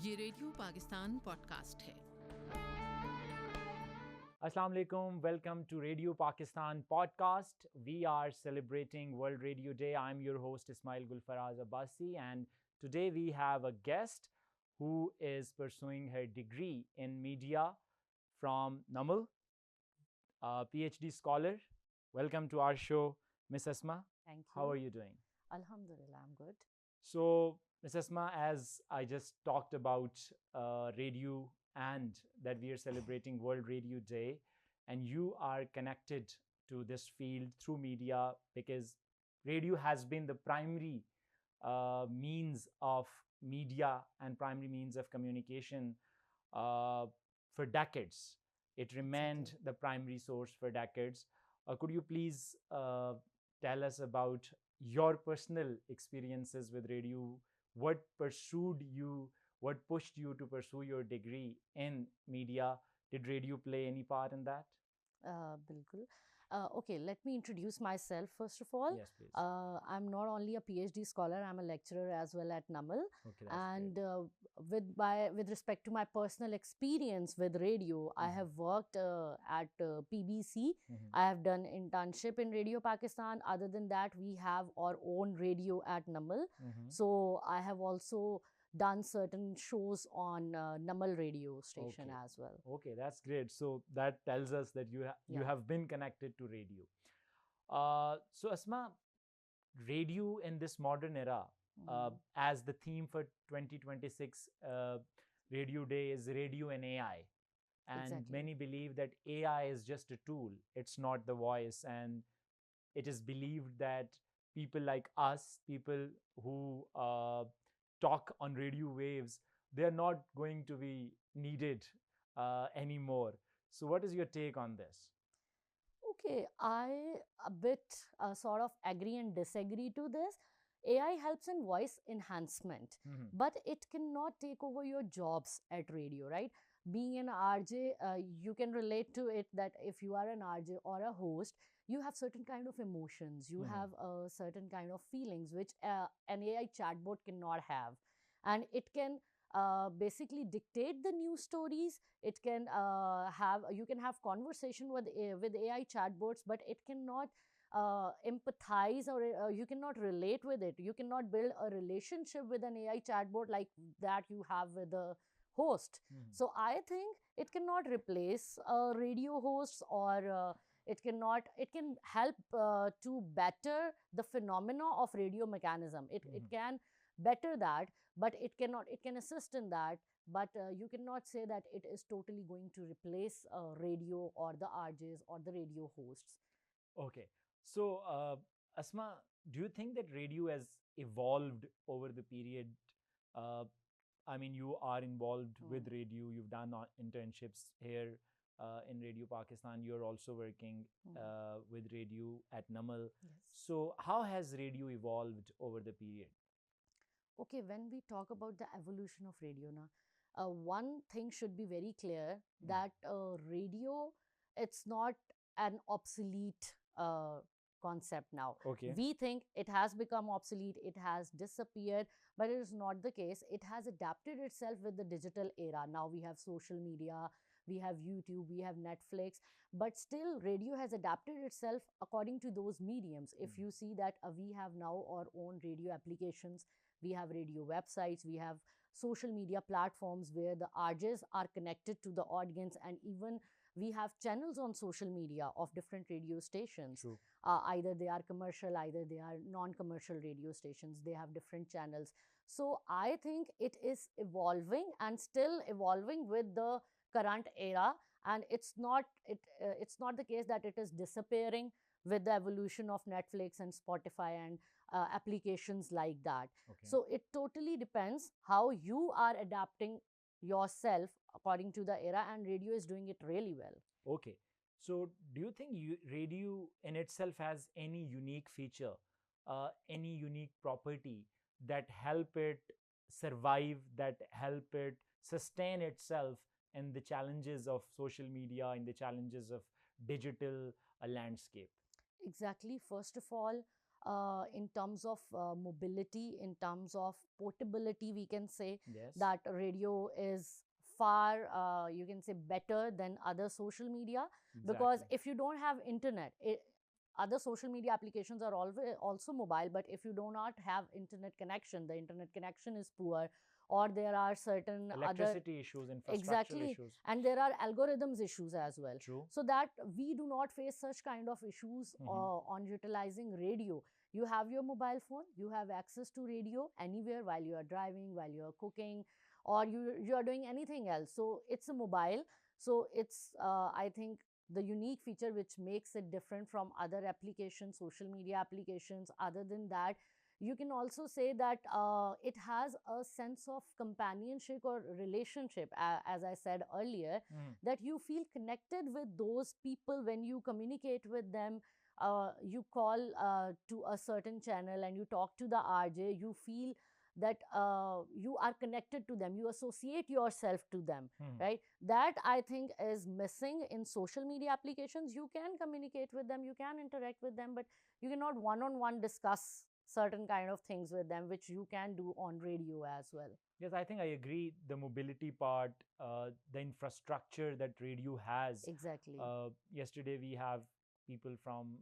ये radio Pakistan podcast है। Assalamu alaikum. Welcome to Radio Pakistan podcast. We are celebrating World Radio Day. I'm your host Ismail Gulfraz Abbasi, and today we have a guest who is pursuing her degree in media from NUML, a PhD scholar. Welcome to our show, Miss Isma. Thank you. How are you doing? Alhamdulillah, I'm good. So, Ms. Isma, as I just talked about radio and that we are celebrating World Radio Day, and you are connected to this field through media because radio has been the primary means of media and primary means of communication for decades. It remained the primary source for decades. Could you please tell us about your personal experiences with radio? What pursued you? What pushed you to pursue your degree in media? Did radio play any part in that? Bilkul. Okay, let me introduce myself first of all. Yes, please. I'm not only a PhD scholar, I'm a lecturer as well at NUML. Okay, that's And great. with respect to my personal experience with radio, I have worked at PBC. Mhm. I have done internship in Radio Pakistan. Other than that, we have our own radio at NUML. Mhm. So I have also done certain shows on NUML radio station Okay. as well. Okay, that's great. So that tells us that you Yeah. have been connected to radio. So Asma, radio in this modern era, as the theme for 2026 Radio Day is radio and AI. And Exactly. many believe that AI is just a tool. It's not the voice. And it is believed that people like us, people who talk on radio waves, they're not going to be needed anymore. So what is your take on this? Okay, I a bit sort of agree and disagree to this. AI helps in voice enhancement, Mhm. but it cannot take over your jobs at radio, right? Being an RJ, you can relate to it that if you are an RJ or a host, you have certain kind of emotions, you Mhm. have certain kind of feelings which an AI chatbot cannot have, and it can basically dictate the news stories. It can you can have conversation with AI chatbots, but it cannot empathize, or you cannot relate with it. You cannot build a relationship with an AI chatbot like that you have with a host. Mhm. So I think it cannot replace radio hosts, or it can help to better the phenomena of radio mechanism. It Mhm. can better that, but it can assist in that, but you cannot say that it is totally going to replace radio or the RJs or the radio hosts. Okay. So, Asma, do you think that radio has evolved over the period? Uh, I mean, you are involved with radio. You've done internships here in Radio Pakistan. You're also working with radio at NUML. Yes. So, how has radio evolved over the period? Okay, when we talk about the evolution of radio now, one thing should be very clear that radio, it's not an obsolete concept now. Okay. We think it has become obsolete, it has disappeared, but it is not the case. It has adapted itself with the digital era. Now we have social media, we have YouTube, we have Netflix, but still radio has adapted itself according to those mediums. If you see that we have now our own radio applications, we have radio websites, we have social media platforms where the RJs are connected to the audience, and even we have channels on social media of different radio stations. True. Either they are commercial, either they are non-commercial radio stations. They have different channels. So I think it is evolving and still evolving with the current era, and it's not the case that it is disappearing with the evolution of Netflix and Spotify and applications like that. Okay. So it totally depends how you are adapting yourself according to the era, and radio is doing it really well. Okay. So, do you think radio in itself has any unique feature, any unique property that help it survive, that help it sustain itself in the challenges of social media, in the challenges of digital landscape? Exactly. First of all, in terms of mobility, in terms of portability, we can say Yes. that radio is far, you can say, better than other social media. Because Exactly. if you don't have internet, other social media applications are always also mobile, but if you do not have internet connection, the internet connection is poor, or there are certain other Electricity issues, infrastructural exactly, issues. and there are algorithms issues as well. True. So that we do not face such kind of issues on utilizing radio. You have your mobile phone, you have access to radio anywhere while you are driving, while you are cooking, or you are doing anything else. So it's a mobile. So it's I think the unique feature which makes it different from other applications, social media applications. Other than that, you can also say that it has a sense of companionship or relationship, as I said earlier, that you feel connected with those people when you communicate with them. You call to a certain channel and you talk to the RJ, you feel that you are connected to them, you associate yourself to them, right? That I think is missing in social media applications. You can communicate with them, you can interact with them, but you cannot one-on-one discuss certain kind of things with them, which you can do on radio as well. Yes, I think I agree. The mobility part, the infrastructure that radio has. Exactly. Yesterday we have people from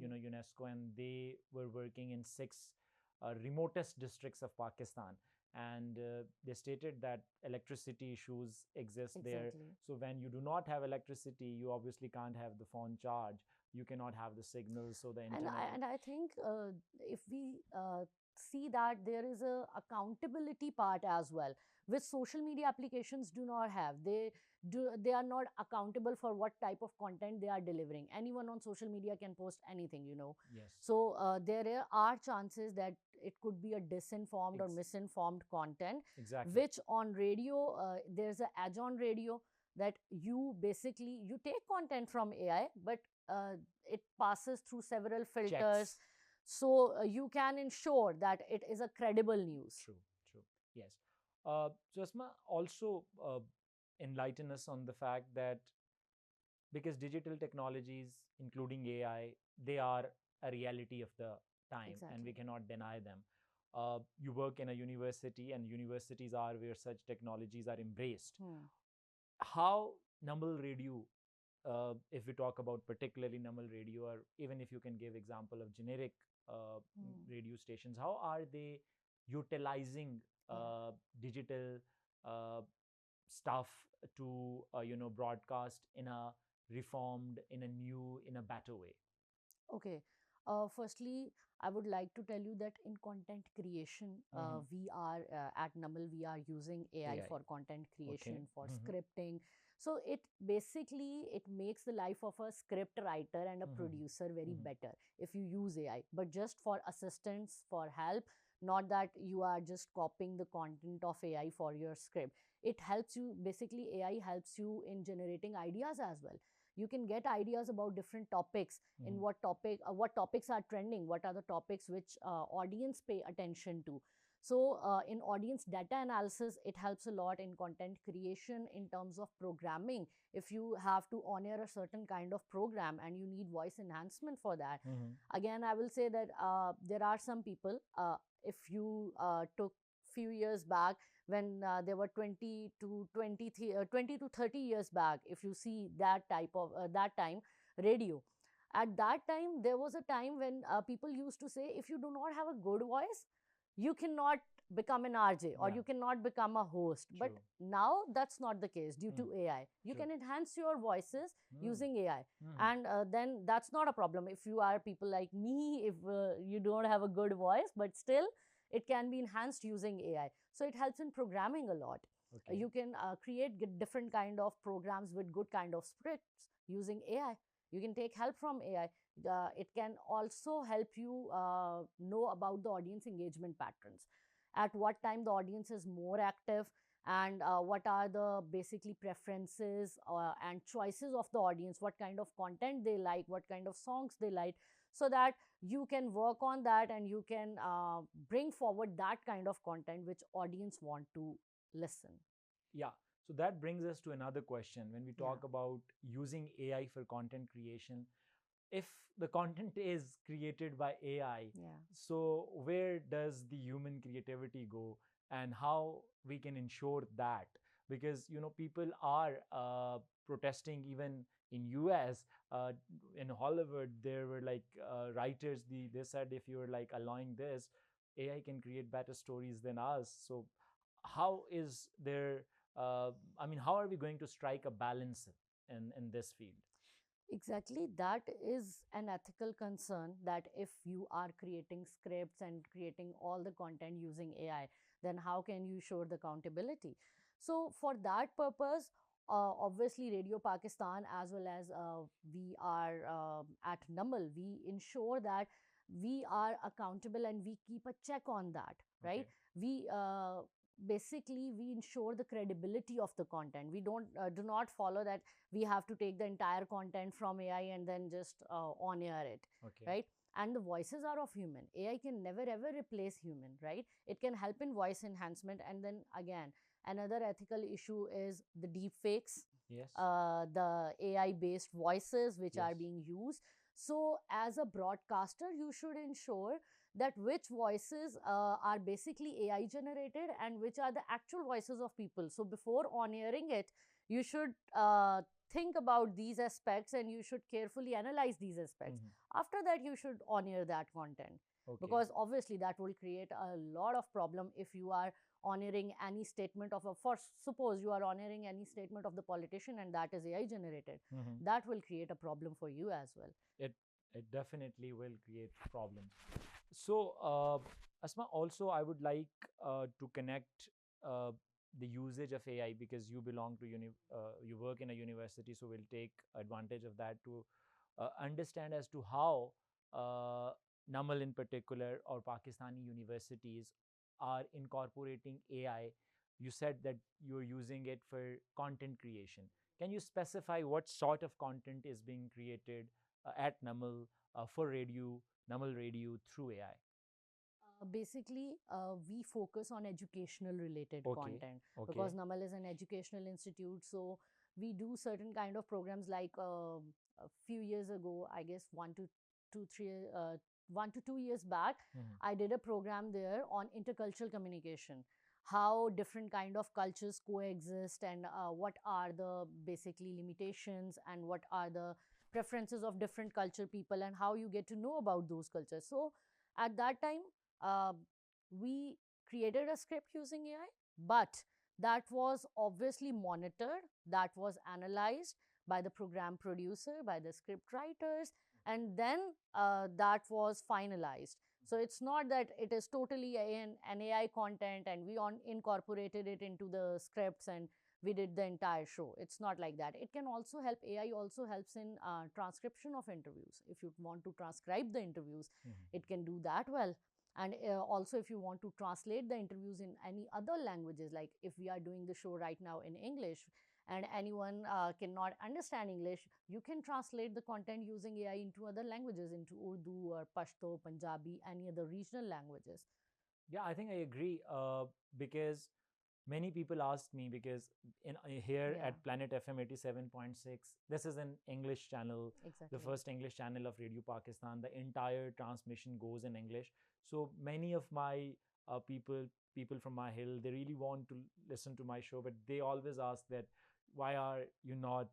UNESCO, and they were working in 6 remotest districts of Pakistan, and they stated that electricity issues exist there. So when you do not have electricity, you obviously can't have the phone charge. You cannot have the signals, so the internet. And I think if we see that there is a accountability part as well, which social media applications do not have. They are not accountable for what type of content they are delivering. Anyone on social media can post anything, you know. Yes. So there are chances that it could be a disinformed or misinformed content. Exactly. Which on radio, there's an edge on radio that you basically you take content from AI, but it passes through several filters. Checks. So you can ensure that it is a credible news. True. Yes. So Isma, also enlighten us on the fact that because digital technologies, including AI, they are a reality of the time, and we cannot deny them. You work in a university, and universities are where such technologies are embraced. How NUML radio, if we talk about particularly NUML radio, or even if you can give example of generic radio stations, how are they utilizing digital stuff to broadcast in a reformed, in a new, in a better way? Okay. Firstly, I would like to tell you that in content creation, we are at NUML, we are using AI for content creation, for scripting. So it basically, it makes the life of a script writer and a producer very better if you use AI, but just for assistance, for help, not that you are just copying the content of AI for your script. It helps you, basically AI helps you in generating ideas as well. You can get ideas about different topics, in what topics are trending, what are the topics which audience pay attention to. So in audience data analysis, it helps a lot in content creation in terms of programming. If you have to honor a certain kind of program and you need voice enhancement for that, again, I will say that there are some people, if you took few years back, when there were 20 to 30 years back, if you see that type of that time radio, at that time there was a time when people used to say, if you do not have a good voice, you cannot become an RJ, or you cannot become a host. But now that's not the case due to AI. You can enhance your voices using AI, and then that's not a problem. If you are people like me, if you don't have a good voice, but still it can be enhanced using AI. So it helps in programming a lot. You can create different kind of programs with good kind of scripts using AI. You can take help from AI. It can also help you know about the audience engagement patterns. At what time the audience is more active, and what are the basically preferences and choices of the audience, what kind of content they like, what kind of songs they like, so that you can work on that and you can bring forward that kind of content which audience want to listen. Yeah. So that brings us to another question. When we talk about using AI for content creation, if the content is created by AI, Yeah. so where does the human creativity go, and how we can ensure that? Because people are protesting even in US. In Hollywood, there were like writers. They said if you were like allowing this, AI can create better stories than us. So how is there? I mean, how are we going to strike a balance in this field? Exactly, that is an ethical concern, that if you are creating scripts and creating all the content using AI, then how can you show the accountability? So, for that purpose, obviously, Radio Pakistan, as well as we are at NUML, we ensure that we are accountable and we keep a check on that, right? Okay. We basically we ensure the credibility of the content. We don't do not follow that we have to take the entire content from AI and then just on air it, Okay. right? And the voices are of human. AI can never ever replace human, right? It can help in voice enhancement. And then again, another ethical issue is the deep fakes, Yes. the AI based voices which are Yes. being used. So, as a broadcaster, you should ensure that which voices are basically AI generated and which are the actual voices of people. So, before on airing it, you should think about these aspects and you should carefully analyze these aspects. After that, you should on air that content. Okay. Because obviously that will create a lot of problem if you are honoring any statement of a, for suppose you are honoring any statement of the politician and that is AI generated, that will create a problem for you as well. It definitely will create problems. So, Asma, also I would like to connect uh, the usage of AI, because you belong to you work in a university, so we'll take advantage of that to understand as to how uh, NUML in particular or Pakistani universities are incorporating AI. You said that you're using it for content creation. Can you specify what sort of content is being created at NUML for radio, NUML radio through AI? Basically, we focus on educational related Okay. content Okay. because NUML is an educational institute. So we do certain kind of programs like a few years ago, I guess 1 to 2 years back, I did a program there on intercultural communication, how different kind of cultures coexist and what are the basically limitations and what are the preferences of different culture people and how you get to know about those cultures. So at that time, uh, we created a script using AI, but that was obviously monitored, that was analyzed by the program producer, by the script writers, and then that was finalized. So it's not that it is totally an AI content and we incorporated it into the scripts and we did the entire show. It's not like that. It can also help. AI also helps in transcription of interviews. If you want to transcribe the interviews, it can do that well. And also, if you want to translate the interviews in any other languages, like if we are doing the show right now in English and anyone cannot understand English, you can translate the content using AI into other languages, into Urdu or Pashto, Punjabi, any other regional languages. Yeah, I think I agree, because many people ask me, because in here Yeah. at Planet FM 87.6, this is an English channel, Exactly. the first English channel of Radio Pakistan. The entire transmission goes in English. So many of my people from my hill, they really want to listen to my show, but they always ask that why are you not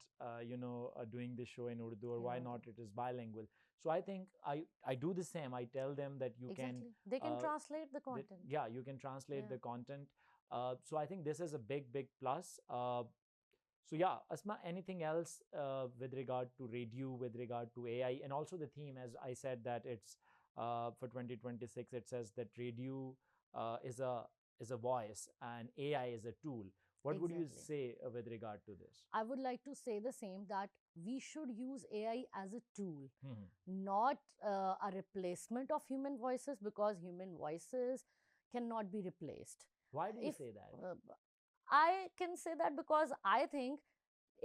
doing this show in Urdu, or why Yeah. not it is bilingual. So I think I do the same. I tell them that you Exactly. can They can translate the that- content. yeah, you can translate Yeah. the content. So I think this is a big plus. So yeah, Asma, anything else with regard to radio, with regard to AI, and also the theme? As I said that it's for 2026, it says that radio is a voice and AI is a tool. What would you Exactly. say with regard to this? I would like to say the same, that we should use AI as a tool, Mhm. not a replacement of human voices, because human voices cannot be replaced. Why do you If say that? I can say that because I think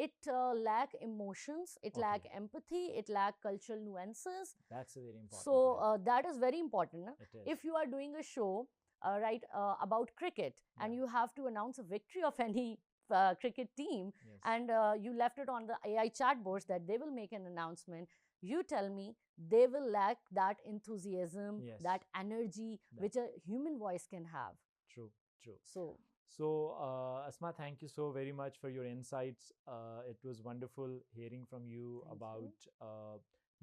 it lack emotions, it lack Okay. empathy, it lack cultural nuances. That's a very important So point. that is very important. Na? It is. If you are doing a show, right, about cricket, and Yeah. you have to announce a victory of any cricket team, Yes. and you left it on the AI chat boards that they will make an announcement, you tell me, they will lack that enthusiasm, Yes. that energy which a human voice can have. True, true. So So, Asma, thank you so very much for your insights. It was wonderful hearing from you Thank about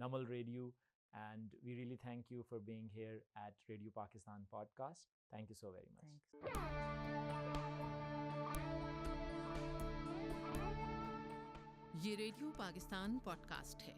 NUML Radio, and we really thank you for being here at Radio Pakistan podcast. Thank you so very much. thanks. ये radio Pakistan podcast है।